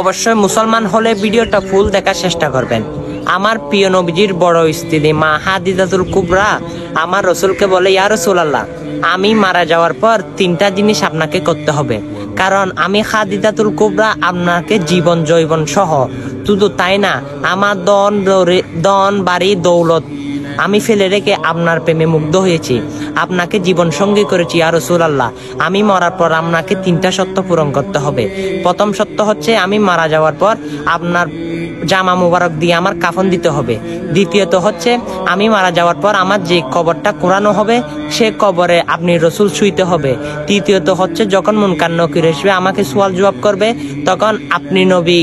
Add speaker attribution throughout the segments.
Speaker 1: অবশ্যই মুসলমান হলে ভিডিওটা ফুল দেখার চেষ্টা করবেন। আমার প্রিয় নবীজির বড় স্ত্রী মা খাদিজাতুল কুবরা আমার রসুলকে বলে, ইয়া রাসূলুল্লাহ, আমি মারা যাওয়ার পর 3টা জিনিস আপনাকে করতে হবে, কারণ আমি খাদিজাতুল কুবরা আপনাকে জীবন জৈবন সহ, শুধু তাই না, আমার দন বাড়ি দৌলত আমি ফেলে রেখে আপনার প্রেমে মুগ্ধ হয়েছি, আপনাকে জীবন সঙ্গী করেছি ইয়া রাসূলুল্লাহ। আমি মরার পর আপনাকে 3টা শর্ত পূরণ করতে হবে। প্রথম শর্ত হচ্ছে আমি মারা যাওয়ার পর আপনার জামা মুবারক দিয়ে আমার কাফন দিতে হবে। দ্বিতীয়ত হচ্ছে আমি মারা যাওয়ার পর আমার যে কবরটা কোরানো হবে সে কবরে আপনি রসুল শুইতে হবে। তৃতীয়ত হচ্ছে যখন মুনকার নকির আসবে আমাকে সওয়াল জবাব করবে, তখন আপনি নবী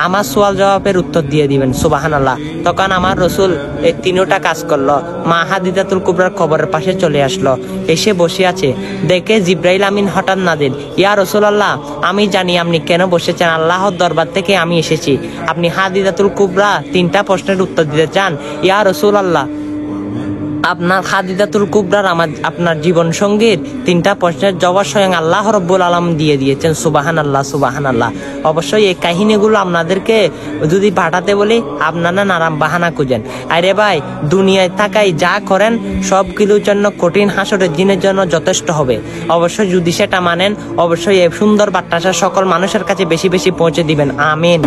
Speaker 1: আমার সওয়াল জবাবের উত্তর দিয়ে দিবেন। সুবহানাল্লাহ। তখন আমার রসুল এই 3টা কাজ করলো। মা খাদিজাতুল কুবরার কবরের পাশে চলে আসলো, এসে বসে আছে, দেখে জিব্রাইল আমিন হঠাৎ নাজিল, ইয়া রাসূলুল্লাহ, আমি জানি আপনি কেন বসেছেন, আল্লাহর দরবার থেকে আমি এসেছি, আপনি খাদিজাতুল কুবরা 3টা প্রশ্নের উত্তর দিতে চান? ইয়া রাসূলুল্লাহ, আপনার খাদিজাতুল কুবরার আপনার জীবন সঙ্গীর 3টা প্রশ্নের জবাব স্বয়ং আল্লাহ রাব্বুল আলামিন দিয়ে দিয়েছেন। সুবহানাল্লাহ, সুবহানাল্লাহ। অবশ্যই এই কাহিনীগুলো আপনাদেরকে যদি পাঠাতে বলি আপনারা নারাম বাহানা খুঁজেন। আরে ভাই, দুনিয়ায় থাকাই যা করেন সবগুলোর জন্য কঠিন হাসরের দিনের জন্য যথেষ্ট হবে। অবশ্যই যদি সেটা মানেন, অবশ্যই এই সুন্দর বার্তাটা সকল মানুষের কাছে বেশি বেশি পৌঁছে দিবেন। আমিন।